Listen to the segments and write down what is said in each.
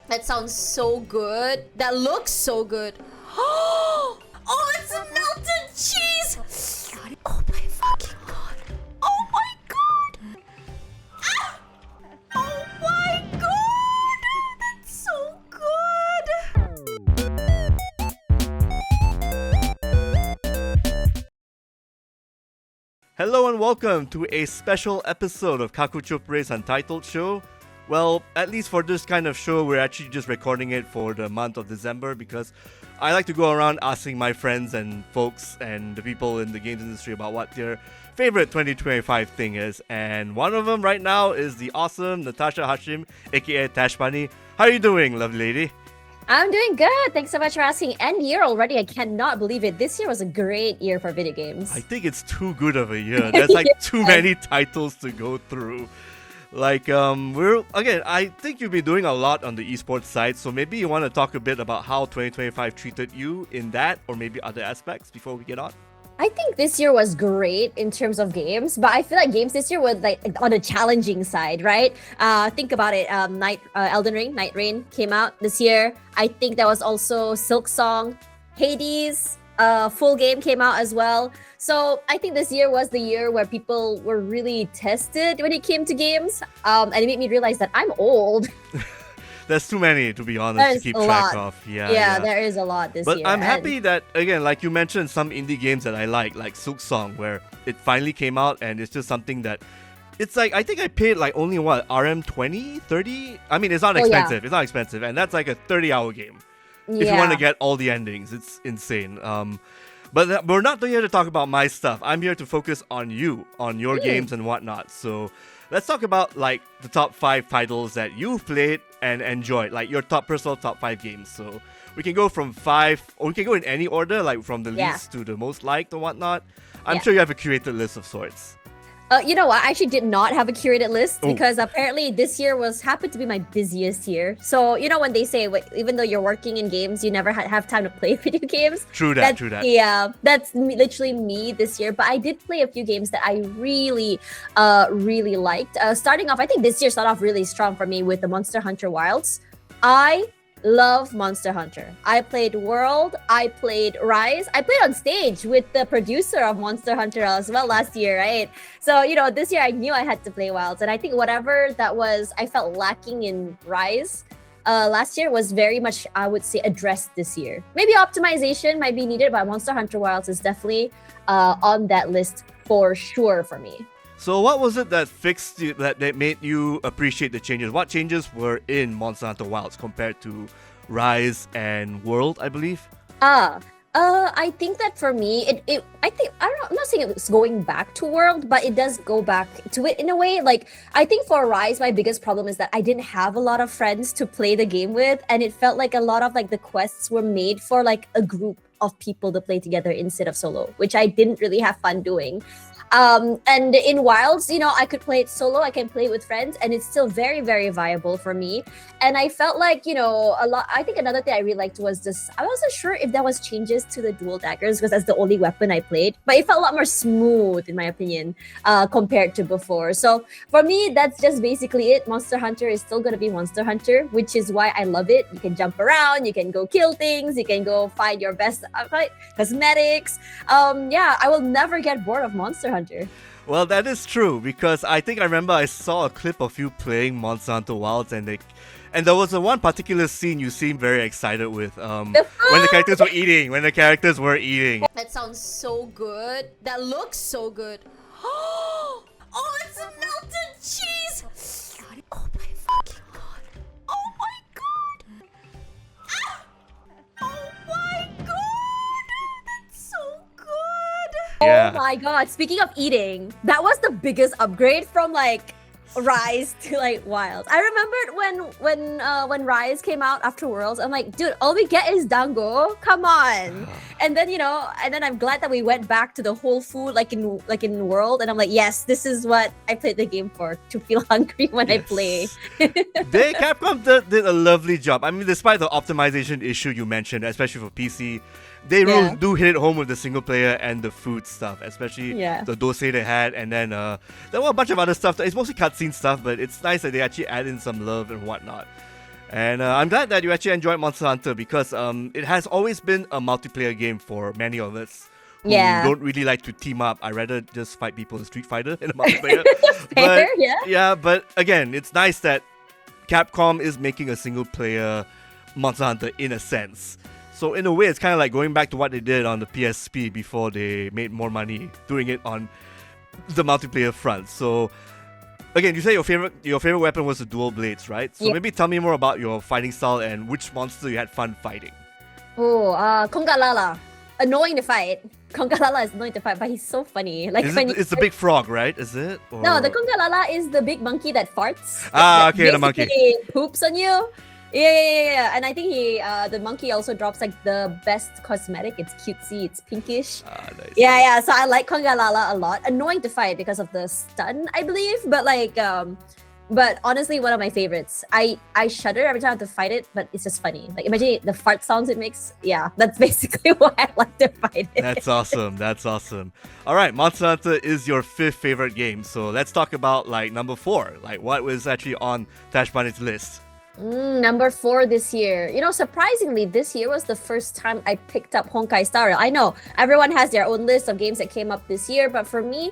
That sounds so good. That looks so good. Oh, it's a melted cheese! Oh my fucking god. Oh my god! Ah! Oh my god! That's so good! Hello and welcome to a special episode of Kakuchopurei's Untitled show. Well, at least for this kind of show, we're actually just recording it for the month of December because I like to go around asking my friends and folks and the people in the games industry about what their favorite 2025 thing is. And one of them right now is the awesome Natasha Hashim, aka Tashbunny. How are you doing, lovely lady? I'm doing good. Thanks so much for asking. End year already. I cannot believe it. This year was a great year for video games. I think it's too good of a year. There's like too many titles to go through. I think you've been doing a lot on the esports side, so maybe you want to talk a bit about how 2025 treated you in that, or maybe other aspects before we get on. I think this year was great in terms of games, but I feel like games this year were like on the challenging side, right? Think about it. Elden Ring, Night Rain came out this year. I think there was also Silk Song, Hades. Full game came out as well. So I think this year was the year where people were really tested when it came to games. And it made me realize that I'm old. There's too many, to be honest, to keep track of. Yeah, there is a lot this year. But I'm happy that, again, like you mentioned, some indie games that I like Silk Song, where it finally came out and it's just something that it's like, I think I paid like only what, RM 20, 30? I mean, it's not expensive. Yeah. It's not expensive. And that's like a 30-hour game. If you want to get all the endings, it's insane. But we're not here to talk about my stuff. I'm here to focus on you, on your games and whatnot. So let's talk about like the top 5 titles that you've played and enjoyed, like your personal top 5 games. So we can go from 5, or we can go in any order, like from the least to the most liked or whatnot. I'm sure you have a curated list of sorts. You know what? I actually did not have a curated list because apparently this year happened to be my busiest year. So, you know when they say, even though you're working in games, you never have time to play video games? True that. Yeah, that's literally me this year. But I did play a few games that I really liked. Starting off, I think this year started off really strong for me with the Monster Hunter Wilds. I love Monster Hunter. I played World, I played Rise, I played on stage with the producer of Monster Hunter as well last year, right? So, this year I knew I had to play Wilds, and I think whatever that was, I felt lacking in Rise last year was very much, I would say, addressed this year. Maybe optimization might be needed, but Monster Hunter Wilds is definitely on that list for sure for me. So what was it that fixed you, that made you appreciate the changes? What changes were in Monster Hunter Wilds compared to Rise and World, I believe? I think that for me, I'm not saying it's going back to World, but it does go back to it in a way. Like, I think for Rise, my biggest problem is that I didn't have a lot of friends to play the game with, and it felt like a lot of like the quests were made for like a group of people to play together instead of solo, which I didn't really have fun doing. And in Wilds, I could play it solo, I can play it with friends, and it's still very, very viable for me. And I felt like, a lot. I think another thing I really liked was this. I wasn't sure if there was changes to the dual daggers because that's the only weapon I played, but it felt a lot more smooth in my opinion, compared to before. So for me, that's just basically it. Monster Hunter is still gonna be Monster Hunter, which is why I love it. You can jump around, you can go kill things, you can go find your best cosmetics. I will never get bored of Monster Hunter. Well, that is true, because I remember I saw a clip of you playing Monster Hunter Wilds, and there was one particular scene you seemed very excited with, when the characters were eating. That sounds so good. That looks so good. Oh, it's a melted cheese! Oh my fucking god! Oh my god! Ah! Oh my god! That's so good! Yeah. Oh my god! Speaking of eating, that was the biggest upgrade from like Rise to like Wilds. I remembered when Rise came out after Worlds, I'm like, dude, all we get is dango. Come on. And then I'm glad that we went back to the whole food like in World, and I'm like, yes, this is what I played the game for, to feel hungry when I play. Capcom did a lovely job. I mean, despite the optimization issue you mentioned, especially for PC, they really do hit it home with the single player and the food stuff, especially the dosei they had, and then there were a bunch of other stuff. It's mostly cutscene stuff, but it's nice that they actually add in some love and whatnot. And I'm glad that you actually enjoyed Monster Hunter because it has always been a multiplayer game for many of us who don't really like to team up. I rather just fight people in Street Fighter in a multiplayer. Fair, but again, it's nice that Capcom is making a single player Monster Hunter in a sense. So in a way, it's kind of like going back to what they did on the PSP before they made more money doing it on the multiplayer front. So again, you say your favorite weapon was the dual blades, right? So maybe tell me more about your fighting style and which monster you had fun fighting. Oh, Kongalala. Annoying to fight. Kongalala is annoying to fight, but he's so funny. Like it's the big frog, right? Is it? Or... No, the Kongalala is the big monkey that farts. Okay, the monkey. Poops on you. Yeah. And I think the monkey also drops like the best cosmetic. It's cutesy, it's pinkish. Nice. Yeah. So I like Kongalala a lot. Annoying to fight because of the stun, I believe. But honestly, one of my favorites. I shudder every time I have to fight it, but it's just funny. Like imagine the fart sounds it makes. Yeah, that's basically why I like to fight it. That's awesome. All right, Monster Hunter is your 5th favorite game. So let's talk about like number 4. Like what was actually on Tashbunny's list? Number 4 this year. You know, surprisingly, this year was the first time I picked up Honkai Star Rail. I know everyone has their own list of games that came up this year, but for me,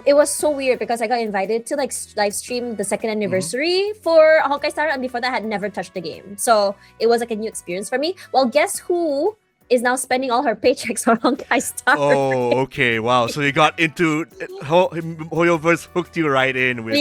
it was so weird because I got invited to like live stream the 2nd anniversary for Honkai Star Rail, and before that, I had never touched the game. So it was like a new experience for me. Well, guess who is now spending all her paychecks on Honkai Star Rail? Oh, okay, wow. So you got into Hoyoverse hooked you right in with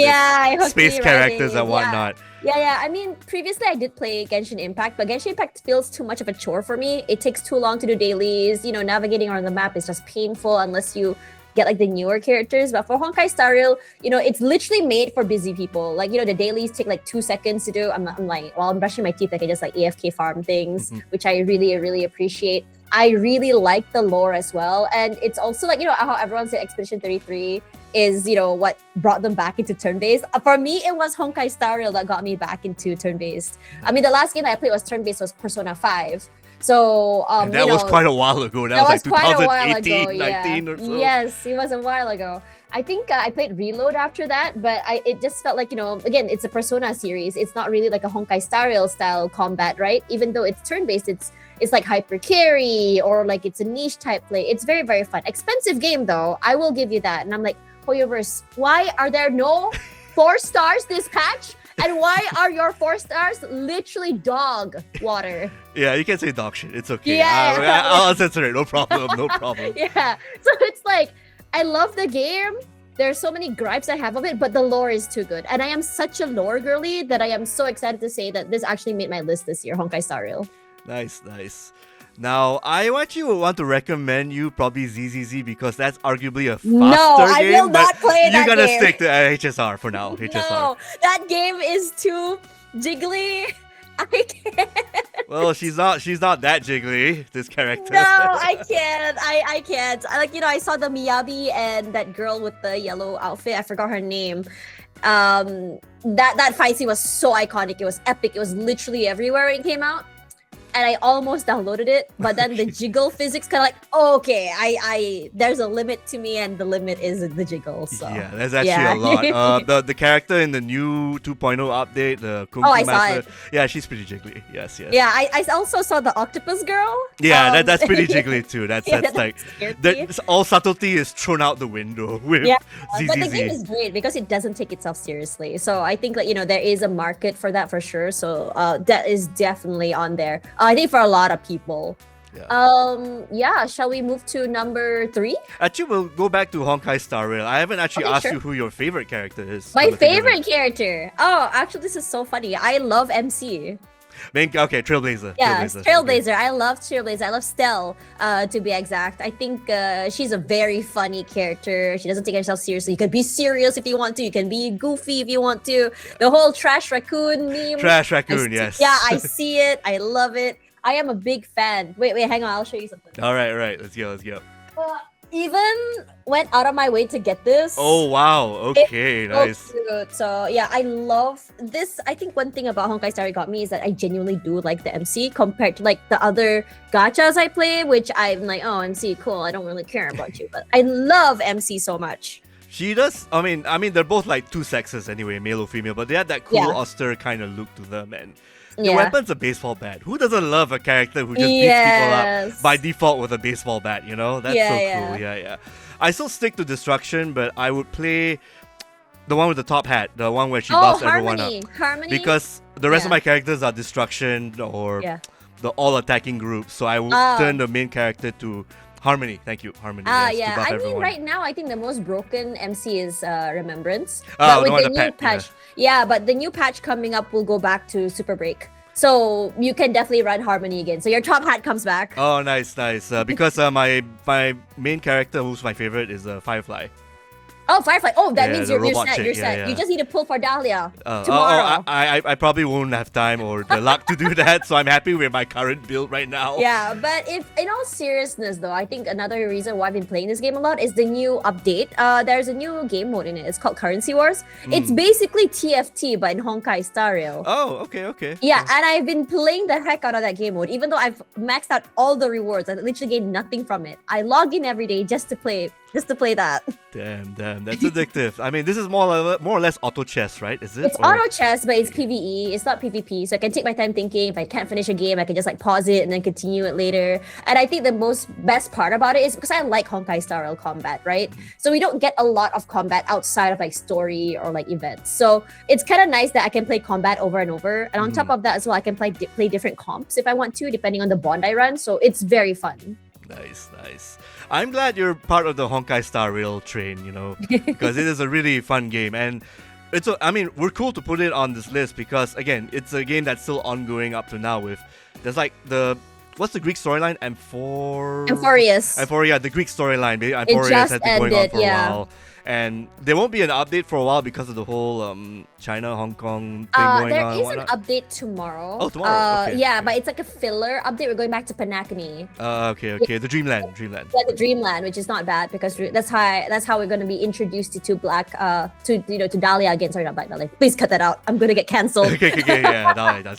space characters and whatnot. Yeah. I mean, previously I did play Genshin Impact, but Genshin Impact feels too much of a chore for me. It takes too long to do dailies. You know, navigating around the map is just painful unless you get like the newer characters. But for Honkai Star Rail, you know, it's literally made for busy people. Like, you know, the dailies take like 2 seconds to do. I'm like, while I'm brushing my teeth, I can just like AFK farm things, which I really, really appreciate. I really like the lore as well. And it's also like, you know, how everyone said Expedition 33 is, you know, what brought them back into turn-based. For me, it was Honkai Star Rail that got me back into turn-based. I mean, the last game I played was turn-based was Persona 5. So, and that was quite a while ago. That was like 2018, 19 or so. Yes, it was a while ago. I think I played Reload after that, but it just felt like, you know, again, it's a Persona series. It's not really like a Honkai Star Rail style combat, right? Even though it's turn-based, it's like hyper carry or like it's a niche type play. It's very, very fun. Expensive game though. I will give you that. And I'm like, Hoyoverse, why are there no 4 stars this patch? And why are your 4 stars literally dog water? Yeah, you can say dog shit. It's okay. Yeah. I'll censor it. No problem. Yeah. So it's like, I love the game. There's so many gripes I have of it, but the lore is too good. And I am such a lore girly that I am so excited to say that this actually made my list this year, Honkai Star Rail. Nice. Now, I actually would want to recommend you probably ZZZ because that's arguably a faster game. No, I will not play that game. You're gonna stick to HSR for now. HSR. No, that game is too jiggly. I can't. Well, she's not that jiggly, this character. No, I can't. I can't. I saw the Miyabi and that girl with the yellow outfit. I forgot her name. That fight scene was so iconic. It was epic. It was literally everywhere when it came out. And I almost downloaded it, but then the jiggle physics kind of like, okay, there's a limit to me, and the limit is the jiggle. So yeah, there's actually a lot. The character in the new 2.0 update, the Kung Fu Master, yeah, she's pretty jiggly. Yes. Yeah, I also saw the octopus girl. Yeah, that's pretty jiggly too. That's like all subtlety is thrown out the window with ZZZ. But the game is great because it doesn't take itself seriously. So I think that there is a market for that for sure. So that is definitely on there. I think for a lot of people. Yeah. Shall we move to number 3? Actually, we'll go back to Honkai Star Rail. I haven't actually asked you who your favorite character is. My favorite character? Oh, actually, this is so funny. I love MC. Okay, Trailblazer. Yeah, Trailblazer. I love Trailblazer. I love Stell, to be exact. I think she's a very funny character. She doesn't take herself seriously. You can be serious if you want to. You can be goofy if you want to. The whole Trash Raccoon meme. Trash Raccoon, yes. Yeah, I see it. I love it. I am a big fan. Wait, hang on. I'll show you something. All right. Let's go. Even went out of my way to get this. Oh, wow. Okay, nice. Cute. So, yeah, I love this. I think one thing about Honkai Star Rail got me is that I genuinely do like the MC compared to like the other gachas I play, which I'm like, oh, MC, cool. I don't really care about you. But I love MC so much. She does. I mean, they're both like 2 sexes anyway, male or female, but they had that cool, austere kind of look to them. And Your weapon's a baseball bat. Who doesn't love a character who just beats people up by default with a baseball bat, you know? That's so cool. Yeah. I still stick to Destruction, but I would play the one with the top hat, the one where she buffs everyone up. Harmony. Because the rest of my characters are Destruction or the all-attacking group, so I would turn the main character to Harmony. Thank you, Harmony. Yeah. I mean, right now, I think the most broken MC is Remembrance. But with the new patch, but the new patch coming up will go back to Super Break. So you can definitely run Harmony again. So your top hat comes back. Oh, nice. Because my main character, who's my favorite, is Firefly. Oh, Firefly. Oh, that means you're set. Chick. You're set. Yeah. You just need to pull for Dahlia tomorrow. I probably won't have time or the luck to do that, so I'm happy with my current build right now. Yeah, but if in all seriousness though, I think another reason why I've been playing this game a lot is the new update. There's a new game mode in it. It's called Currency Wars. It's basically TFT but in Honkai style. Oh, okay. Yeah, and I've been playing the heck out of that game mode. Even though I've maxed out all the rewards, I literally gained nothing from it. I log in every day just to play that. Damn, that's addictive. I mean, this is more or less auto chess, right? Is it? It's auto chess, but it's PvE. It's not PvP, so I can take my time thinking. If I can't finish a game, I can just like pause it and then continue it later. And I think the best part about it is because I like Honkai style combat, right? So we don't get a lot of combat outside of like story or like events. So it's kind of nice that I can play combat over and over. And on top of that as well, I can play different comps if I want to, depending on the bond I run. So it's very fun. Nice. I'm glad you're part of the Honkai Star Rail train, you know, because it is a really fun game. And we're cool to put it on this list because, again, it's a game that's still ongoing up to now there's like what's the Greek storyline? Amphorius. Amphorius, the Greek storyline. Amphorius has been going on for a while. And there won't be an update for a while because of the whole China, Hong Kong thing going on. There is an update tomorrow. Oh, tomorrow. Okay. Yeah, but it's like a filler update. We're going back to Panakani. Okay. The Dreamland. Yeah, the Dreamland, which is not bad because that's how we're going to be introduced to to Dahlia again. Sorry, not Black Dahlia. Please cut that out. I'm going to get cancelled. Okay, yeah, Dahlia.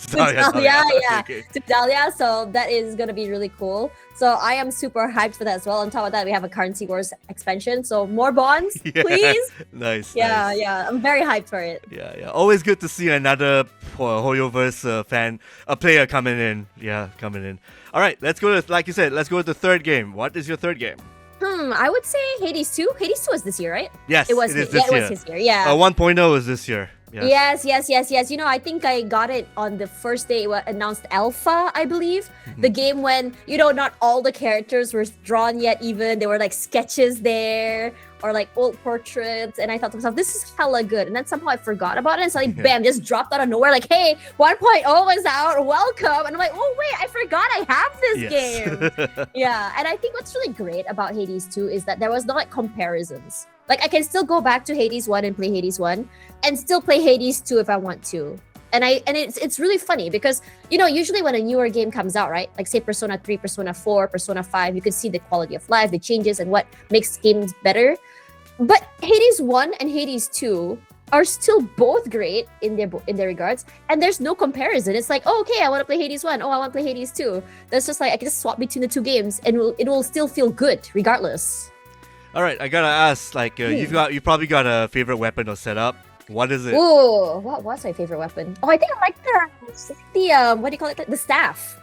To Dahlia. So that is going to be really cool. So I am super hyped for that as well. On top of that, we have a Currency Wars expansion. So more bonds, please. Nice. Yeah. I'm very hyped for it. Yeah. Always good to see another Hoyoverse player coming in. Yeah, coming in. All right, let's go to, like you said, let's go to the third game. What is your third game? I would say Hades 2. Hades 2 was this year, right? Yes, it was this year. It was this year, yeah. 1.0 is this year. Yes. You know, I think I got it on the first day it was announced alpha, I believe. The game when, not all the characters were drawn yet even. There were like sketches there or like old portraits. And I thought to myself, this is hella good. And then somehow I forgot about it. And so like, bam, just dropped out of nowhere. Like, hey, 1.0 is out. Welcome. And I'm like, oh, wait, I forgot I have this game. Yeah. And I think what's really great about Hades 2 is that there was no like comparisons. Like, I can still go back to Hades 1 and play Hades 1 and still play Hades 2 if I want to. And it's really funny because, usually when a newer game comes out, right? Like, say, Persona 3, Persona 4, Persona 5, you can see the quality of life, the changes, and what makes games better. But Hades 1 and Hades 2 are still both great in their regards. And there's no comparison. It's like, oh, okay, I want to play Hades 1. Oh, I want to play Hades 2. That's just like, I can just swap between the two games and it will still feel good regardless. All right, I gotta ask. Like, you probably got a favorite weapon or setup. What is it? Ooh, what was my favorite weapon? Oh, I think I like the what do you call it? The staff.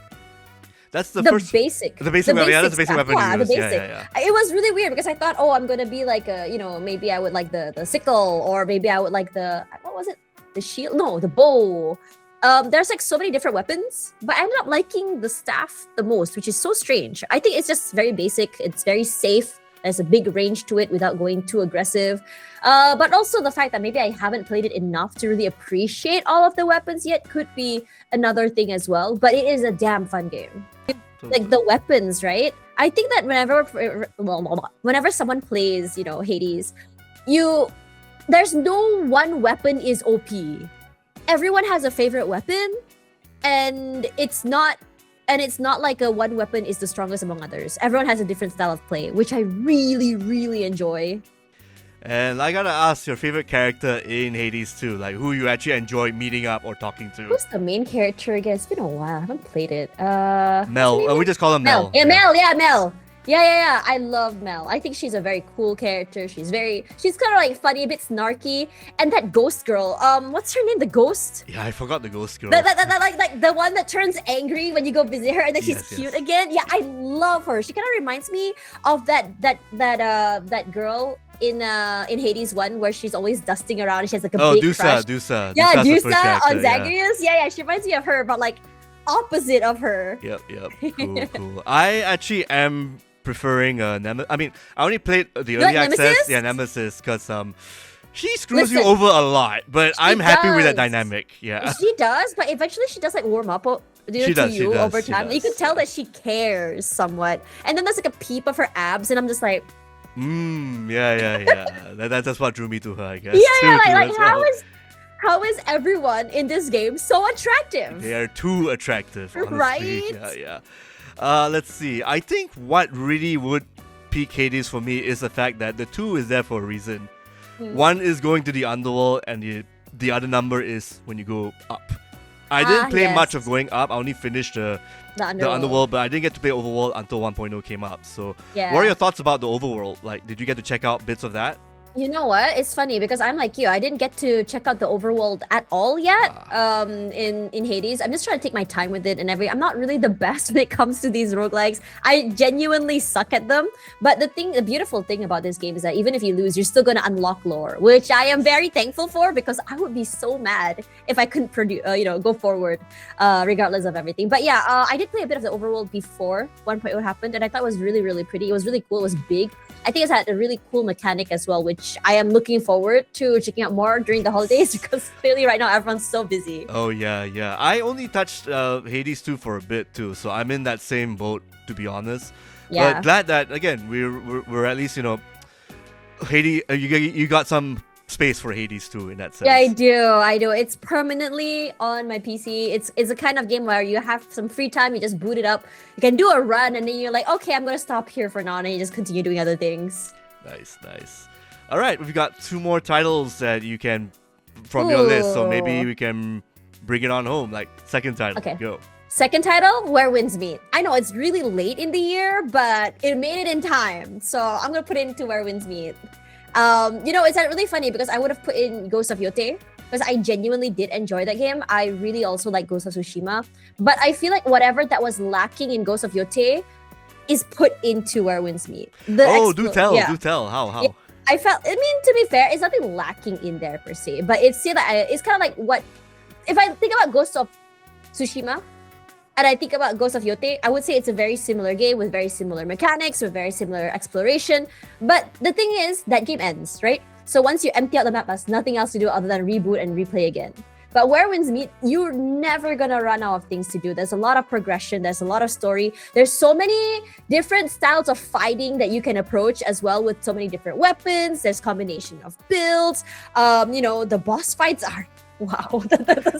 That's the basic. The basic weapon. Yeah, that's the basic weapon. Yeah, the basic. Yeah. It was really weird because I thought, oh, I'm gonna be like maybe I would like the sickle, or maybe I would like what was it? The shield? No, the bow. There's like so many different weapons, but I ended up liking the staff the most, which is so strange. I think it's just very basic. It's very safe. There's a big range to it without going too aggressive. But also the fact that maybe I haven't played it enough to really appreciate all of the weapons yet could be another thing as well. But it is a damn fun game. Like the weapons, right? I think that whenever someone plays, Hades, there's no one weapon is OP. Everyone has a favorite weapon, and it's not like a one weapon is the strongest among others. Everyone has a different style of play, which I really, really enjoy. And I gotta ask your favorite character in Hades 2, like who you actually enjoy meeting up or talking to. Who's the main character again? It's been a while. I haven't played it. Mel. We just call him Mel. Yeah, Mel. Yeah. I love Mel. I think she's a very cool character. She's kind of like funny, a bit snarky. And that ghost girl, what's her name? The ghost? Yeah, I forgot the ghost girl. That like the one that turns angry when you go visit her and then she's cute again. Yeah, I love her. She kind of reminds me of that girl in Hades 1 where she's always dusting around and she has like a big crush. Dusa. Yeah, Dusa's the first Dusa character, on Zagreus. Yeah, she reminds me of her, but like opposite of her. Yep. Cool. I actually am preferring Nemesis. I mean, I only played the early access. Nemesis? Yeah, Nemesis, because she screws you over a lot, but I'm happy with that dynamic. Yeah. She does, but eventually she does like warm up over time. You can tell that she cares somewhat. And then there's like a peep of her abs, and I'm just like, yeah. That's what drew me to her, I guess. How is everyone in this game so attractive? They are too attractive, honestly. Right? Yeah. Let's see. I think what really would peak Hades for me is the fact that the 2 is there for a reason. One is going to the underworld, and the other number is when you go up. I didn't play much of going up. I only finished the underworld, but I didn't get to play overworld until 1.0 came up. So, what are your thoughts about the overworld? Like, did you get to check out bits of that? You know what? It's funny because I'm like you. I didn't get to check out the overworld at all yet. In Hades, I'm just trying to take my time with it and I'm not really the best when it comes to these roguelikes. I genuinely suck at them. But the beautiful thing about this game is that even if you lose, you're still gonna unlock lore, which I am very thankful for because I would be so mad if I couldn't go forward, regardless of everything. But yeah, I did play a bit of the overworld before 1.0 happened, and I thought it was really, really pretty. It was really cool. It was big. I think it's had a really cool mechanic as well, which I am looking forward to checking out more during the holidays because clearly right now everyone's so busy. Oh, yeah. I only touched Hades 2 for a bit too, so I'm in that same boat, to be honest. Yeah. But glad that, again, we're at least, Hades, you got some space for Hades 2 in that sense. Yeah, I do. It's permanently on my PC. It's a kind of game where you have some free time, you just boot it up, you can do a run, and then you're like, okay, I'm gonna stop here for now, and you just continue doing other things. Nice. All right, we've got 2 more titles that you can from your list, so maybe we can bring it on home. Like second title. Okay, go. Second title, Where Winds Meet. I know it's really late in the year, but it made it in time, so I'm gonna put it into Where Winds Meet. It's really funny because I would have put in Ghost of Yote because I genuinely did enjoy that game. I really also like Ghost of Tsushima, but I feel like whatever that was lacking in Ghost of Yote is put into Where Winds Meet. Do tell. How? Yeah, to be fair, it's nothing lacking in there per se, but it's still it's kind of like what if I think about Ghost of Tsushima and I think about Ghost of Yote, I would say it's a very similar game with very similar mechanics, with very similar exploration. But the thing is, that game ends, right? So once you empty out the map, there's nothing else to do other than reboot and replay again. But Where Winds Meet, you're never gonna run out of things to do. There's a lot of progression, there's a lot of story. There's so many different styles of fighting that you can approach as well with so many different weapons. There's combination of builds. The boss fights are wow.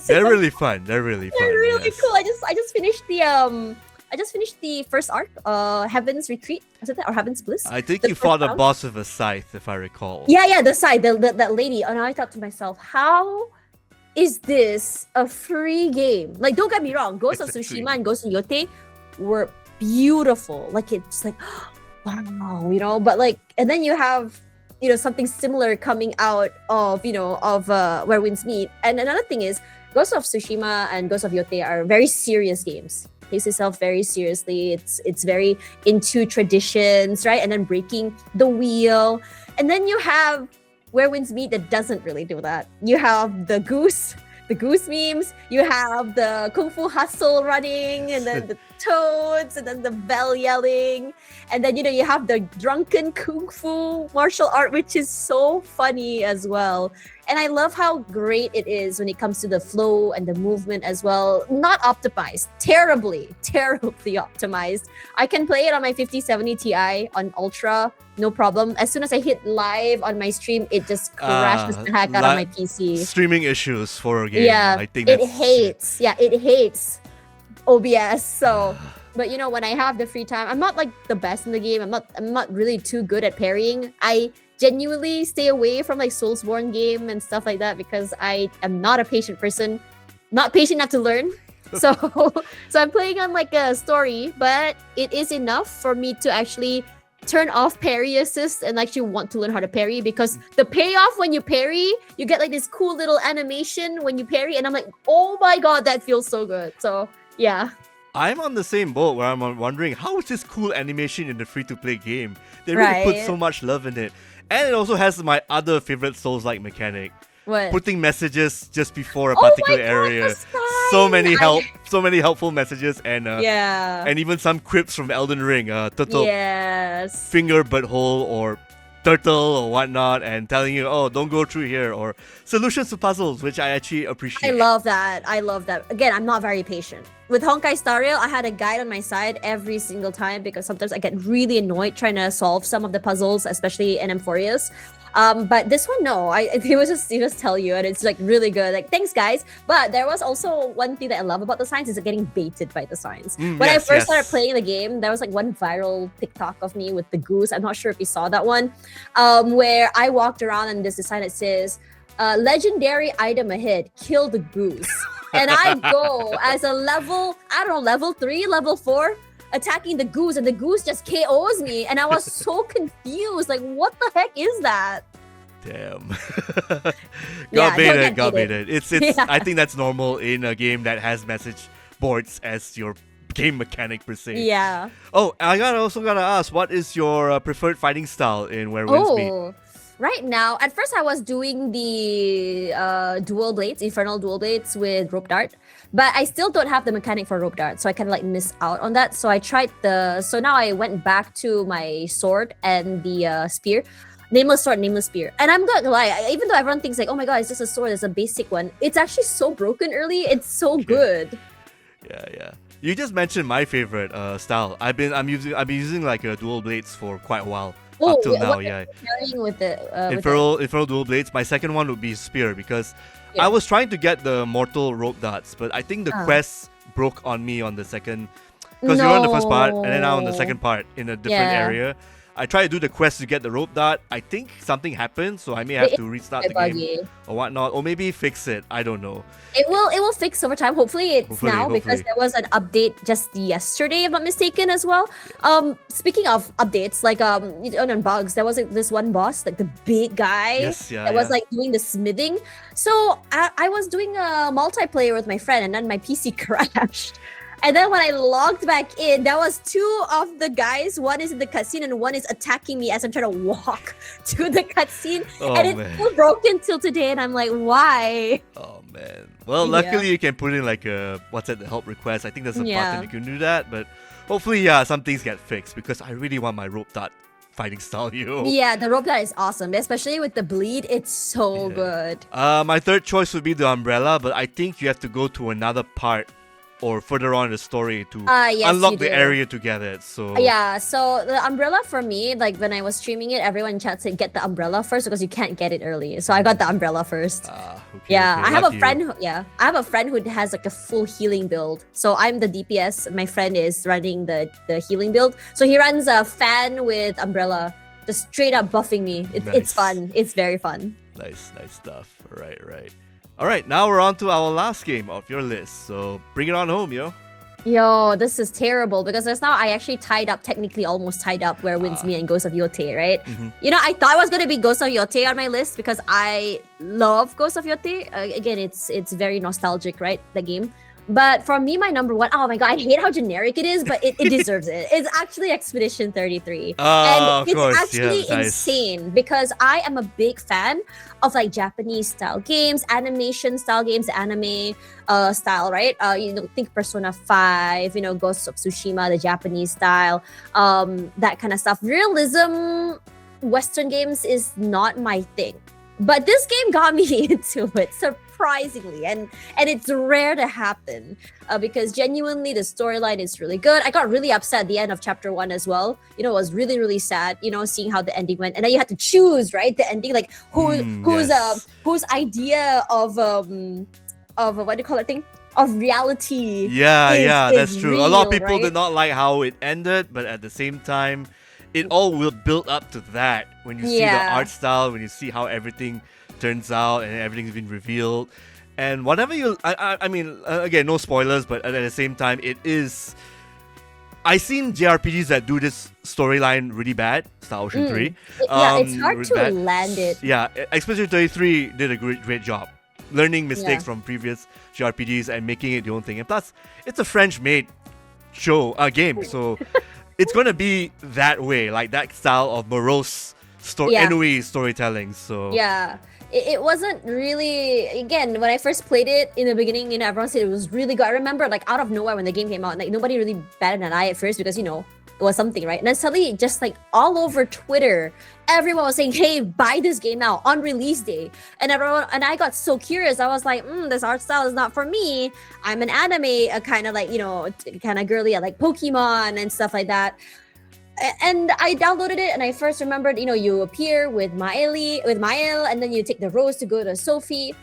They're really fun. They're really cool. I just finished the first arc, Heaven's Retreat. Was it that or Heaven's Bliss? I think you fought a boss with a scythe, if I recall. Yeah, the scythe, that lady. And I thought to myself, how is this a free game? Like, don't get me wrong, Ghost of Tsushima and Ghost of Yote were beautiful. Like, it's like, wow, but like, and then you have something similar coming out of Where Winds Meet. And another thing is, Ghost of Tsushima and Ghost of Yote are very serious games. Takes itself very seriously. It's very into traditions, right? And then breaking the wheel. And then you have Where Winds Meet that doesn't really do that. You have the goose memes. You have the Kung Fu Hustle running, and then the toads, and then the bell yelling. And then, you have the drunken Kung Fu martial art, which is so funny as well. And I love how great it is when it comes to the flow and the movement as well. Not optimized. Terribly optimized. I can play it on my 5070 Ti on Ultra, no problem. As soon as I hit live on my stream, it just crashes the heck out of my PC. Streaming issues for a game. Yeah, I think it hates OBS. So, but when I have the free time, I'm not like the best in the game. I'm not really too good at parrying. I genuinely stay away from like Soulsborne game and stuff like that because I am not a patient person. Not patient enough to learn. So so I'm playing on like a story, but it is enough for me to actually turn off parry assist and actually want to learn how to parry, because the payoff when you parry, you get like this cool little animation when you parry, and I'm like, oh my god, that feels so good. So yeah. I'm on the same boat where I'm wondering, how is this cool animation in the free-to-play game? They really put Right. so much love in it. And it also has my other favorite Souls-like mechanic. What? Putting messages just before a Oh my particular god, area. the So sign! many so many helpful messages, and Yeah. and even some quips from Elden Ring. Turtle Yes. finger butthole or turtle or whatnot, and telling you, oh, don't go through here, or solutions to puzzles, which I actually appreciate. I love that. I love that. Again, I'm not very patient. With Honkai Star Rail, I had a guide on my side every single time because sometimes I get really annoyed trying to solve some of the puzzles, especially in Amphorius. But this one, no. He just tell you, and it's like really good. Like, thanks, guys. But there was also one thing that I love about the signs is getting baited by the signs. When I first started playing the game, there was like one viral TikTok of me with the goose. I'm not sure if you saw that one, where I walked around and there's a sign that says, legendary item ahead, kill the goose. And I go as a level 3, level 4, attacking the goose, and the goose just KOs me. And I was so confused. Like, what the heck is that? Damn. Yeah, got baited. It's Yeah. I think that's normal in a game that has message boards as your game mechanic per se. Yeah. Oh, I also gotta ask, what is your preferred fighting style in Where Winds Meet? Right now, at first I was doing the dual blades, infernal dual blades with rope dart, but I still don't have the mechanic for rope dart, so I kind of like miss out on that. So I tried so now I went back to my sword and the spear. Nameless sword, nameless spear. And I'm not gonna lie, even though everyone thinks like, oh my god, it's just a sword, it's a basic one. It's actually so broken early. It's so good. Yeah. You just mentioned my favorite style. I've been using like dual blades for quite a while. Up till now, yeah. Carrying with the Infernal dual blades. My second one would be spear, because I was trying to get the mortal rope darts, but I think the quest broke on me on the second, because you're on the first part and then I'm on the second part in a different area. I tried to do the quest to get the rope dart. I think something happened, so I may have to restart the game or whatnot, or maybe fix it. I don't know. It will fix over time. Hopefully because there was an update just yesterday, if I'm not mistaken, as well. Speaking of updates, like on bugs, there was like, this one boss, like the big guy that was like doing the smithing. So I was doing a multiplayer with my friend, and then my PC crashed. And then when I logged back in, there was 2 of the guys. One is in the cutscene and one is attacking me as I'm trying to walk to the cutscene. And it's still broken till today. And I'm like, why? Oh, man. Well, luckily you can put in like the help request. I think there's a button you can do that. But hopefully, some things get fixed, because I really want my rope dart fighting style, Yeah, the rope dart is awesome. Especially with the bleed, it's so good. My third choice would be the umbrella, but I think you have to go to another part or further on in the story to unlock the area to get it. So so the umbrella for me, like when I was streaming it, everyone in chat said get the umbrella first because you can't get it early. So I got the umbrella first. I have a friend who has like a full healing build. So I'm the DPS. My friend is running the healing build. So he runs a fan with umbrella, just straight up buffing me. It's fun. It's very fun. Nice stuff. Right. All right, now we're on to our last game of your list. So bring it on home, yo. Yo, this is terrible because just now I actually technically almost tied up Where Winds Meet and Ghost of Yote, right? You know, I thought it was going to be Ghost of Yote on my list because I love Ghost of Yote. Again, it's very nostalgic, right? The game. But for me, my number one, oh my god, I hate how generic it is, but it deserves it. It's actually Expedition 33. And it's actually insane because I am a big fan of like Japanese style games, animation style games, anime style, right? Think Persona 5, Ghost of Tsushima, the Japanese style, that kind of stuff. Realism, Western games is not my thing. But this game got me into it, surprisingly, and it's rare to happen because genuinely the storyline is really good. I got really upset at the end of chapter 1 as well. It was really, really sad, seeing how the ending went, and then you had to choose, right, the ending, like whose idea of what do you call it thing? Of reality. That's true. Real, a lot of people right? did not like how it ended, but at the same time, it all will build up to that when you see the art style, when you see how everything turns out and everything's been revealed. And whatever I mean, again, no spoilers, but at the same time, it is. I've seen JRPGs that do this storyline really bad. Star Ocean 3. Yeah, it's hard really to bad. land it. Yeah, Expedition 33 did a great job. Learning mistakes from previous JRPGs and making it your own thing. And plus, it's a French-made game, so it's gonna be that way, like that style of morose ennui storytelling. So yeah. It wasn't really, again, when I first played it in the beginning, everyone said it was really good. I remember, like, out of nowhere when the game came out, like, nobody really batted an eye at first because, it was something, right? And then suddenly, just like all over Twitter, everyone was saying, hey, buy this game now on release day. And I got so curious. I was like, this art style is not for me. I'm an anime, kind of like, kind of girly. I like Pokemon and stuff like that. And I downloaded it, and I first remembered, you appear with Mael, and then you take the rose to go to Sophie.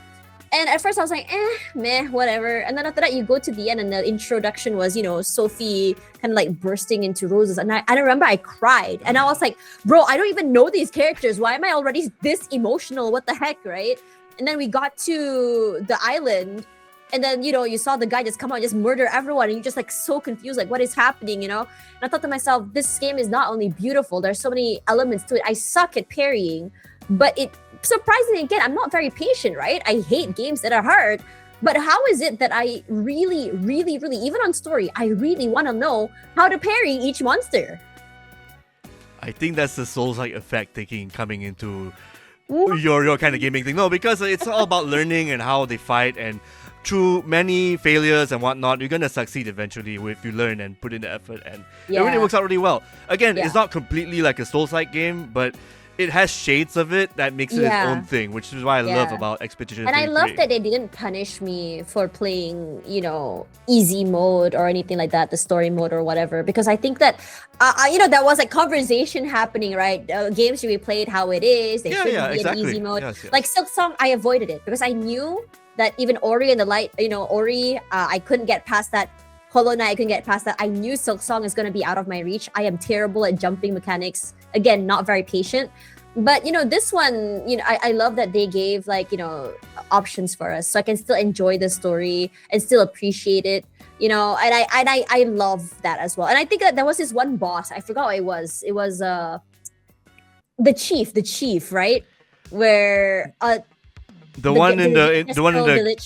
And at first I was like, meh, whatever. And then after that, you go to the end, and the introduction was, Sophie kind of like bursting into roses. And I remember I cried, and I was like, bro, I don't even know these characters. Why am I already this emotional? What the heck, right? And then we got to the island. And then, you saw the guy just come out and just murder everyone. And you're just like so confused, like what is happening, And I thought to myself, this game is not only beautiful, there's so many elements to it. I suck at parrying, but it surprisingly, again, I'm not very patient, right? I hate games that are hard. But how is it that I really, really, really, even on story, I really want to know how to parry each monster? I think that's the Souls-like effect coming into your kind of gaming thing. No, because it's all about learning and how they fight, and through many failures and whatnot, you're gonna succeed eventually if you learn and put in the effort, and it really works out really well. Again, it's not completely like a Souls-like game, but it has shades of it that makes it its own thing, which is why I love about Expedition 33. And I love that they didn't punish me for playing, easy mode or anything like that, the story mode or whatever, because I think that, there was a conversation happening, right? Games should be played how it is. They shouldn't be in easy mode. Yes. Like Silk Song, I avoided it because I knew that even Ori and the Light, Ori, I couldn't get past that. Hollow Knight, I couldn't get past that. I knew Silk Song is going to be out of my reach. I am terrible at jumping mechanics. Again, not very patient. But, this one, I love that they gave, options for us. So I can still enjoy the story and still appreciate it. And I love that as well. And I think that there was this one boss. I forgot what it was. It was the chief, right? Where... The one in village.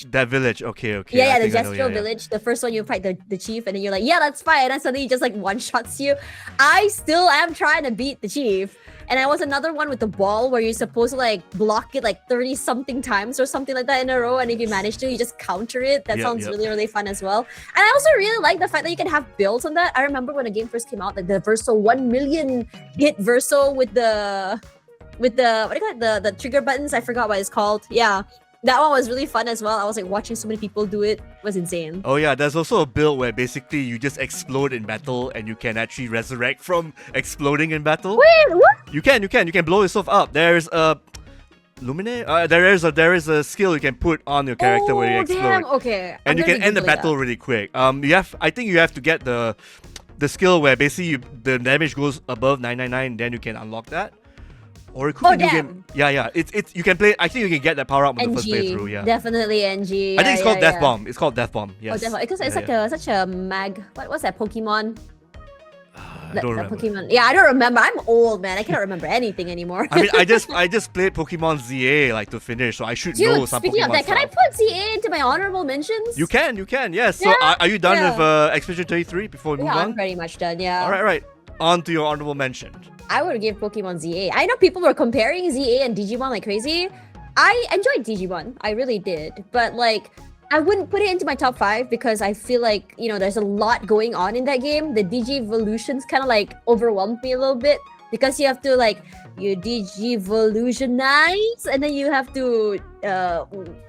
That village. Okay. Yeah, the Gestural village. The first one you fight the chief, and then you're like, yeah, that's fine. And then suddenly he just like one shots you. I still am trying to beat the chief. And I was another one with the ball where you're supposed to like block it like 30 something times or something like that in a row. And if you manage to, you just counter it. That sounds really, really fun as well. And I also really like the fact that you can have builds on that. I remember when the game first came out, like the Verso 1 million hit Verso with the what do you call it? The trigger buttons. I forgot what it's called. Yeah. That one was really fun as well. I was like watching so many people do it. It was insane. Oh yeah, there's also a build where basically you just explode in battle and you can actually resurrect from exploding in battle. Wait, what? You can blow yourself up. There's a Lumine? There is a skill you can put on your character where you explode. Damn. Okay. And you can end the battle really quick. I think you have to get the skill where basically the damage goes above 999, then you can unlock that. Or it could be a new game. Yeah. It's you can play. I think you can get that power up on the first playthrough. Yeah. Definitely NG. I think it's called Death Bomb. It's called Death Bomb. Yes. Oh, Death Bomb. Because it's like such a mag. What's that Pokemon? I don't remember. Pokemon. Yeah, I don't remember. I'm old, man. I cannot remember anything anymore. I mean, I just played Pokemon ZA to finish, so I should know some Pokemon speaking of that, stuff. can I put ZA into my honorable mentions? You can. Yes. So are you done with Expedition 33 before we move on? Yeah, I'm pretty much done. Yeah. All right. On to your honorable mention. I would give Pokemon ZA. I know people were comparing ZA and Digimon like crazy. I enjoyed Digimon. I really did. But I wouldn't put it into my top 5 because I feel like, there's a lot going on in that game. The Digivolutions kind of overwhelmed me a little bit because you have to you Digivolutionize and then you have to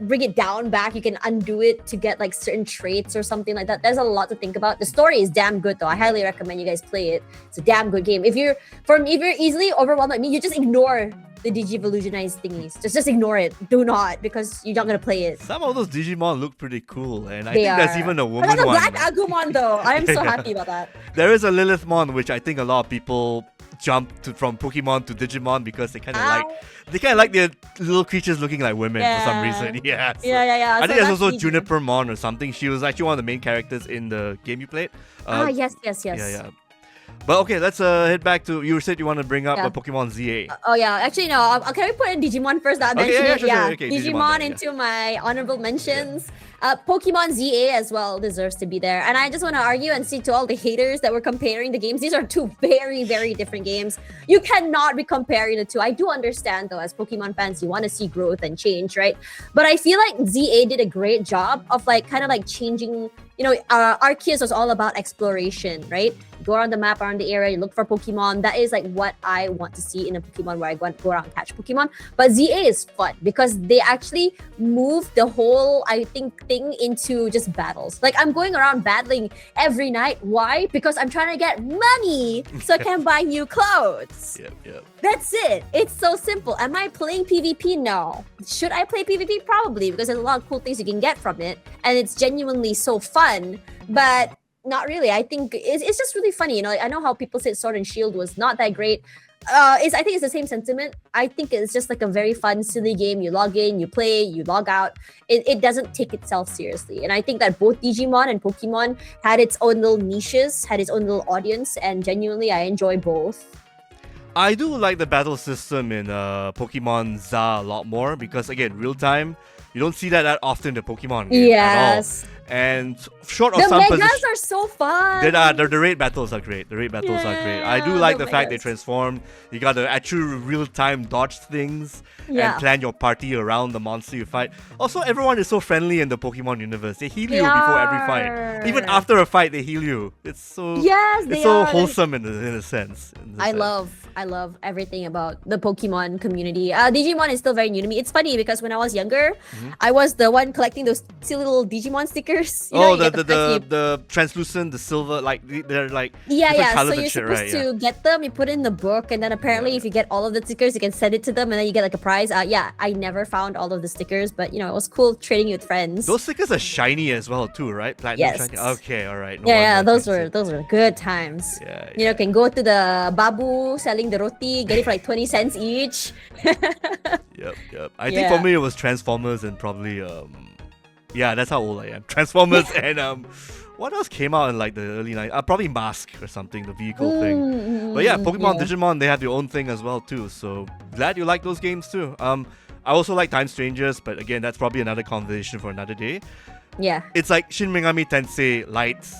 bring it down back. You can undo it to get certain traits or something like that. There's a lot to think about. The story is damn good though. I highly recommend you guys play it. It's a damn good game. If you're easily overwhelmed like me, you just ignore the Digivolutionize thingies. Just ignore it. Do not, because you're not gonna play it. Some of those Digimon look pretty cool, and I think there's even a woman one. one. Black Agumon though. I am so happy about that. There is a Lilithmon, which I think a lot of people jump from Pokemon to Digimon because they kind of like their little creatures looking like women for some reason. Yeah. So Yeah. I So think there's also me. Junipermon or something. She was actually one of the main characters in the game you played. Yes. Yeah. But okay, let's head back to, you said you want to bring up a Pokemon ZA. Oh yeah, actually no. Can we put in Digimon first? That Sure. Okay, Digimon into my honorable mentions. Pokemon ZA as well deserves to be there. And I just want to argue and say to all the haters that were comparing the games, these are two very, very different games. You cannot be comparing the two. I do understand though, as Pokemon fans, you want to see growth and change, right? But I feel like ZA did a great job of like kind of like changing. Arceus was all about exploration, right? You go around the map, around the area, you look for Pokemon. That is like what I want to see in a Pokemon, where I go around and catch Pokemon. But ZA is fun because they actually move the whole, I think, thing into just battles. Like I'm going around battling every night. Why? Because I'm trying to get money so I can buy new clothes. Yep. That's it. It's so simple. Am I playing PvP? No. Should I play PvP? Probably, because there's a lot of cool things you can get from it. And it's genuinely so fun. But not really. I think it's just really funny. Like, I know how people said Sword and Shield was not that great. I think it's the same sentiment. I think it's just like a very fun, silly game. You log in, you play, you log out. It doesn't take itself seriously. And I think that both Digimon and Pokemon had its own little niches, had its own little audience. And genuinely, I enjoy both. I do like the battle system in Pokemon ZA a lot more because, again, real time, you don't see that often in the Pokemon game at all. And short of the some megas are so fun. The raid battles are great. Are great. I do like the fact they transform. You got to actual real-time dodge things and plan your party around the monster you fight. Also, everyone is so friendly in the Pokemon universe. They heal you before every fight. Even after a fight, they heal you. It's so wholesome in a sense. I love everything about the Pokemon community. Digimon is still very new to me. It's funny because when I was younger, I was the one collecting those silly little Digimon stickers. The translucent, the silver, like they're like So you're supposed to get them. You put it in the book, and then apparently, if you get all of the stickers, you can send it to them, and then you get like a prize. I never found all of the stickers, but it was cool trading with friends. Those stickers are shiny as well, too, right? Platinum shiny. Okay, all right. Those were good times. You can go to the Babu selling the roti, get it for like 20 cents each. Yep. I think for me it was Transformers and probably that's how old I am. Transformers and what else came out in like the early 90s? Probably Mask or something, the vehicle thing. But Pokemon, Digimon, they have their own thing as well too. So glad you like those games too. I also like Time Strangers, but again, that's probably another conversation for another day. Yeah. It's like Shin Megami Tensei Lights.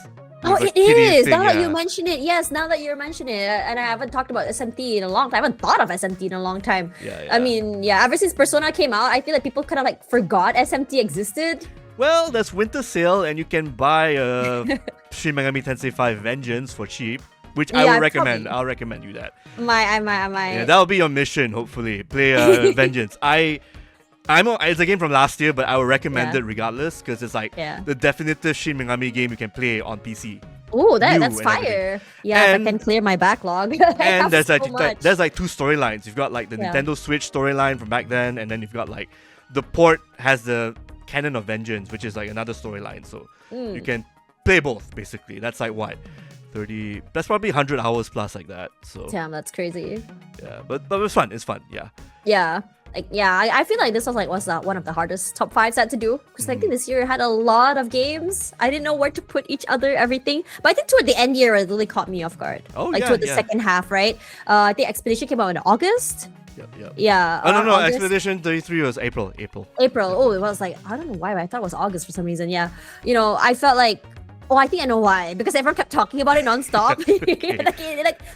Oh, it is! Now that you mention it, now that you're mentioning it, and I haven't talked about SMT in a long time. I haven't thought of SMT in a long time. I mean, ever since Persona came out, I feel like people kind of like forgot SMT existed. Well, there's Winter Sale, and you can buy Shin Megami Tensei 5 Vengeance for cheap, which I would recommend. I'll recommend you that. I might. Yeah, that'll be your mission, hopefully. Play Vengeance. It's a game from last year, but I would recommend it regardless because it's like the definitive Shin Megami game you can play on PC. Oh, that's fire! Yeah, I can clear my backlog. And there's like two storylines. You've got like the Nintendo Switch storyline from back then, and then you've got like the port has the Canon of Vengeance, which is like another storyline. So you can play both basically. That's like what 30. That's probably 100 hours plus like that. So damn, that's crazy. Yeah, but it was fun. It's fun. Yeah. Yeah. I feel like this was one of the hardest top 5s I had to do because I think this year had a lot of games. I didn't know where to put everything. But I think toward the end year, it really caught me off guard. Toward the second half, right? I think Expedition came out in August. Yep. Yeah. No. Expedition 33 was April. Oh, it was like, I don't know why, but I thought it was August for some reason. Yeah. I felt like, I think I know why. Because everyone kept talking about it nonstop.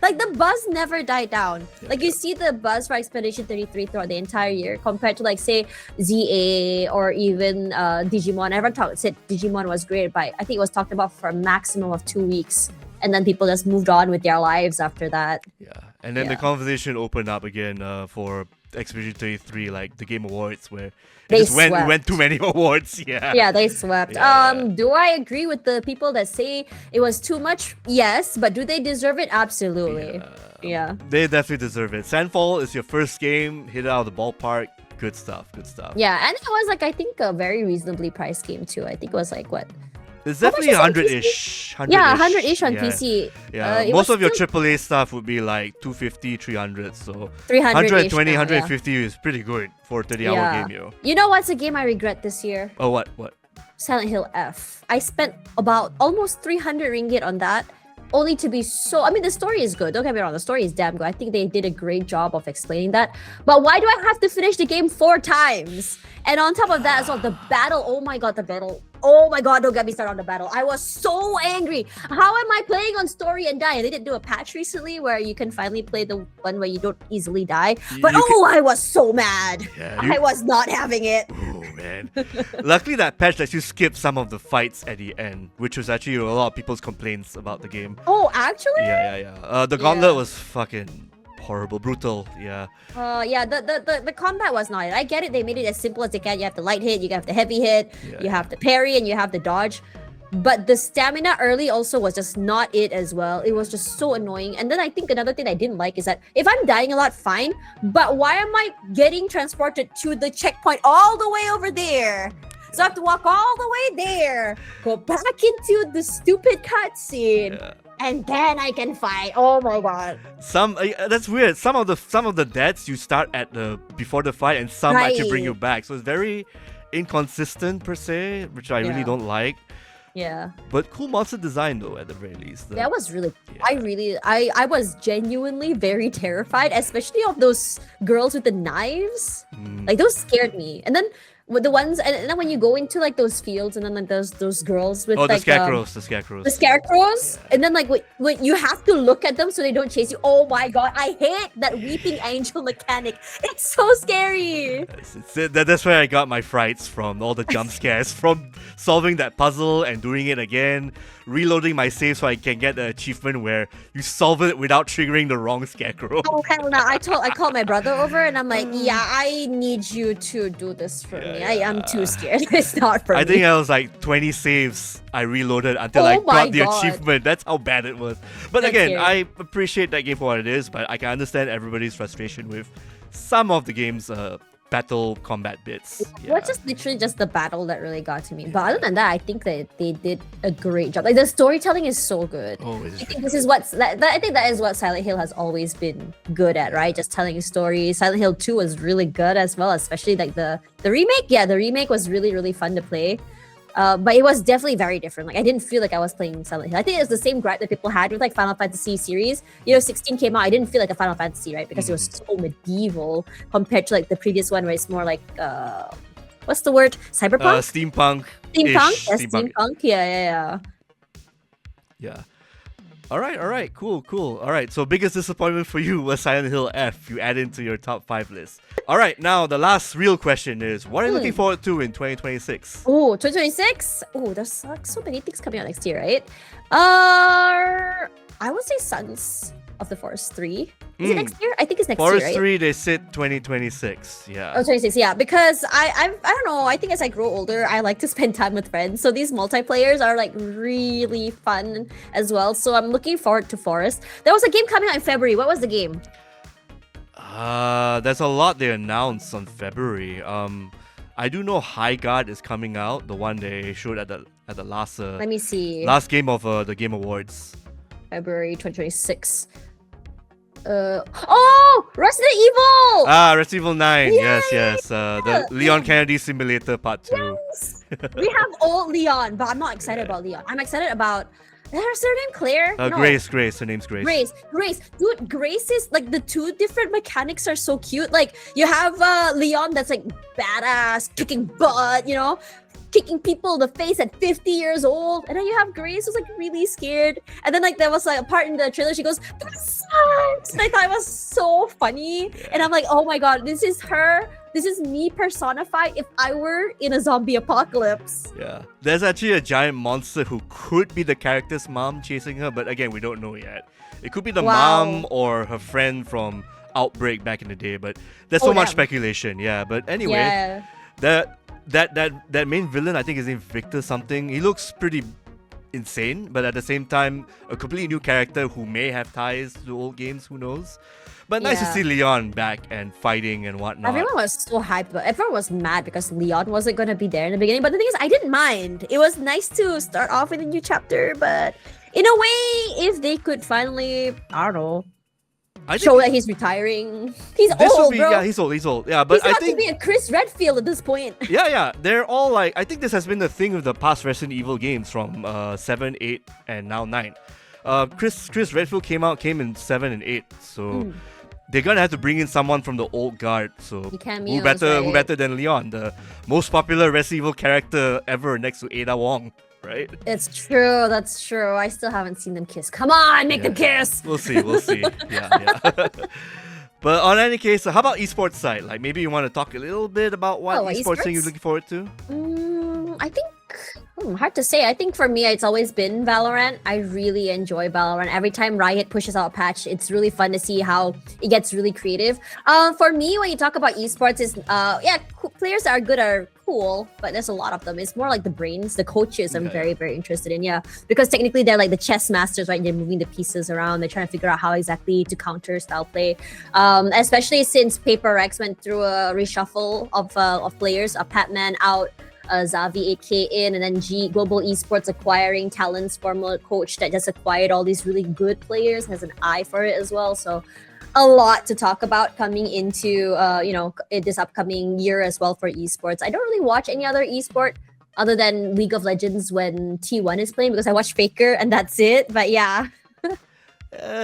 like the buzz never died down. You see the buzz for Expedition 33 throughout the entire year compared to like say ZA or even Digimon. Everyone said Digimon was great, but I think it was talked about for a maximum of 2 weeks. And then people just moved on with their lives after that. Yeah. And then the conversation opened up again for Expedition 33, like the Game Awards, where they went too many awards. Yeah, they swept. Do I agree with the people that say it was too much? Yes, but do they deserve it? Absolutely. Yeah. They definitely deserve it. Sandfall is your first game, hit it out of the ballpark. Good stuff. Yeah, and it was like I think a very reasonably priced game too. I think it was like what? It's How much definitely is it on 100-ish. 100-ish. Yeah, 100-ish on yeah. PC. Yeah, It most was of your still AAA stuff would be like 250, 300. So 300-ish 120, now, 150 is pretty good for a 30-hour game, yo. You know what's a game I regret this year? Oh, what? What? Silent Hill F. I spent about almost 300 ringgit on that, only to be so. I mean, the story is good. Don't get me wrong, the story is damn good. I think they did a great job of explaining that. But why do I have to finish the game 4 times? And on top of that as well, the battle. Oh my god, the battle. Oh my god, don't get me started on the battle. I was so angry. How am I playing on story and die? They did do a patch recently where you can finally play the one where you don't easily die. But I was so mad. Yeah, I was not having it. Oh man. Luckily that patch lets you skip some of the fights at the end, which was actually a lot of people's complaints about the game. Oh, actually? Yeah. The gauntlet was fucking horrible, brutal. Yeah. The combat was not it. I get it. They made it as simple as they can. You have the light hit, you have the heavy hit, you have the parry, and you have the dodge. But the stamina early also was just not it as well. It was just so annoying. And then I think another thing I didn't like is that if I'm dying a lot, fine. But why am I getting transported to the checkpoint all the way over there? So I have to walk all the way there, go back into the stupid cutscene. Yeah. And then I can fight. Oh my god! That's weird. Some of the deaths you start at the before the fight, and some actually bring you back. So it's very inconsistent per se, which I really don't like. Yeah. But cool monster design though, at the very least. That was really. I was genuinely very terrified, especially of those girls with the knives. Like those scared me. And then with the ones, and then when you go into like those fields, and then like those girls with the like scarecrows, the scarecrows, and then like what you have to look at them so they don't chase you. Oh my god, I hate that weeping angel mechanic. It's so scary. That's where I got my frights from, all the jump scares from solving that puzzle and doing it again, reloading my save so I can get the achievement where you solve it without triggering the wrong scarecrow. Oh hell no! I called my brother over and I'm like, yeah, I need you to do this for me. I am too scared. It's not for me. I think I was like 20 saves I reloaded until I got the achievement. That's how bad it was. But again, I appreciate that game for what it is, but I can understand everybody's frustration with some of the game's battle combat bits. It was just literally just the battle that really got to me. But other than that, I think that they did a great job. Like the storytelling is so good. Oh, I think this is I think that is what Silent Hill has always been good at, right? Just telling a story. Silent Hill 2 was really good as well, especially like the remake. Yeah, the remake was really, really fun to play. But it was definitely very different. Like I didn't feel like I was playing Silent Hill. I think it's the same gripe that people had with like Final Fantasy series. 16 came out. I didn't feel like a Final Fantasy, right? Because it was so medieval compared to like the previous one where it's more like what's the word? Cyberpunk? Steampunk. Steampunk? Yes, steampunk. Yeah. All right, cool. All right, so biggest disappointment for you was Silent Hill F. You add into your top 5 list. All right, now the last real question is, what are you looking forward to in 2026? Oh, 2026? Oh, there's like so many things coming out next year, right? I would say Sons of the Forest 3. Is it next year? I think it's next year, right? Forest 3, they said 2026, yeah. Oh, 26, yeah. Because I don't know, I think as I grow older, I like to spend time with friends. So these multiplayers are like really fun as well. So I'm looking forward to Forest. There was a game coming out in February. What was the game? There's a lot they announced on February. I do know High Guard is coming out, the one they showed at the last Let me see. Last game of the Game Awards. February 2026. Resident Evil! Resident Evil 9. Yay! Yes. The Leon Kennedy Simulator Part 2. Yes. We have old Leon, but I'm not excited about Leon. I'm excited about. Is her name Claire? No. Grace. Her name's Grace. Grace. Dude, Grace is like the 2 different mechanics are so cute. Like you have Leon that's like badass, kicking butt, kicking people in the face at 50 years old. And then you have Grace who's like really scared. And then like there was like a part in the trailer she goes, "That sucks!" And I thought it was so funny. Yeah. And I'm like, oh my god, this is her. This is me personified if I were in a zombie apocalypse. Yeah. There's actually a giant monster who could be the character's mom chasing her, but again, we don't know yet. It could be the mom or her friend from Outbreak back in the day, but there's so much speculation. Yeah, but anyway, that main villain, I think his name Victor something. He looks pretty insane, but at the same time, a completely new character who may have ties to old games, who knows? But nice to Yeah. see Leon back and fighting and whatnot. Everyone was so hyped. Everyone was mad because Leon wasn't going to be there in the beginning. But the thing is, I didn't mind. It was nice to start off with a new chapter. But in a way, if they could finally, I don't know, I think show that he's retiring. He's this would old, be, bro. yeah, he's old. Yeah, but He's I about think to be a Chris Redfield at this point. yeah, they're all like, I think this has been the thing with the past Resident Evil games from 7, 8, and now 9. Chris Redfield came in 7 and 8, so they're gonna have to bring in someone from the old guard. So The who cameos, better right? than Leon, the most popular Resident Evil character ever next to Ada Wong, right? It's true. That's true. I still haven't seen them kiss. Come on, make them kiss. We'll see. Yeah. But on any case, how about esports side? Like maybe you want to talk a little bit about what esports thing you're esports? looking forward to? I think hard to say. I think for me, it's always been Valorant. I really enjoy Valorant. Every time Riot pushes out a patch, it's really fun to see how it gets really creative. For me, when you talk about esports, is players that are good are cool, but there's a lot of them. It's more like the brains, the coaches. I'm very, very interested in. Yeah, because technically they're like the chess masters, right? They're moving the pieces around. They're trying to figure out how exactly to counter style play. Especially since Paper Rex went through a reshuffle of players. Patman out. Zavi 8K in, and then Global Esports acquiring Talent's former coach that just acquired all these really good players, has an eye for it as well. So a lot to talk about coming into this upcoming year as well for esports. I don't really watch any other esport other than League of Legends when T1 is playing because I watch Faker and that's it. But yeah.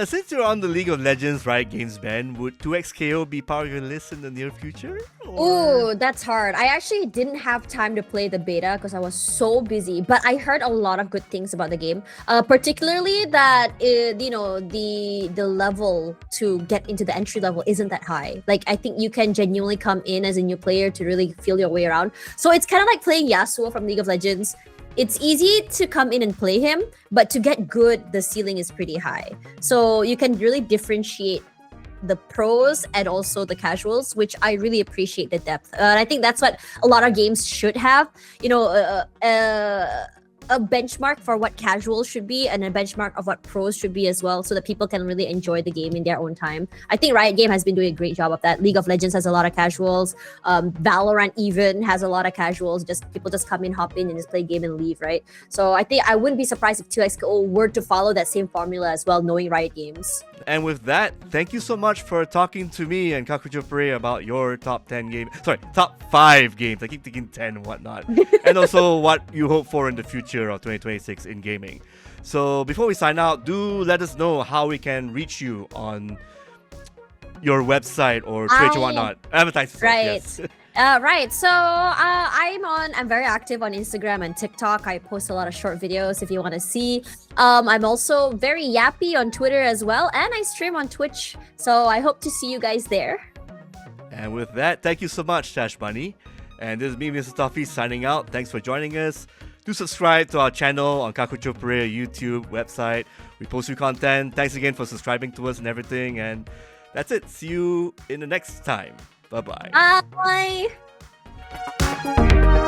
Since you're on the League of Legends Riot Games ban, would 2XKO be part of your list in the near future? Ooh, that's hard. I actually didn't have time to play the beta because I was so busy. But I heard a lot of good things about the game. Particularly that the level to get into the entry level isn't that high. Like I think you can genuinely come in as a new player to really feel your way around. So it's kind of like playing Yasuo from League of Legends. It's easy to come in and play him, but to get good, the ceiling is pretty high. So you can really differentiate the pros and also the casuals, which I really appreciate the depth. And I think that's what a lot of games should have. A benchmark for what casuals should be and a benchmark of what pros should be as well, so that people can really enjoy the game in their own time. I think Riot Game has been doing a great job of that. League of Legends has a lot of casuals. Valorant even has a lot of casuals. Just people just come in, hop in, and just play game and leave, right? So I think I wouldn't be surprised if 2XO were to follow that same formula as well, knowing Riot Games. And with that, thank you so much for talking to me and Kakuchopurei about your top 5 games. I keep thinking 10 and whatnot. And also what you hope for in the future of 2026 in gaming. So before we sign out, do let us know how we can reach you on your website or Twitch or whatnot. Advertise yourself, Right. yes. Right. So I'm very active on Instagram and TikTok. I post a lot of short videos if you want to see. I'm also very yappy on Twitter as well, and I stream on Twitch. So I hope to see you guys there. And with that, thank you so much, Tashbunny. And this is me, Mr. Toffee, signing out. Thanks for joining us. Do subscribe to our channel on Kakuchopurei YouTube website. We post new content. Thanks again for subscribing to us and everything. And that's it. See you in the next time. Bye-bye. Bye.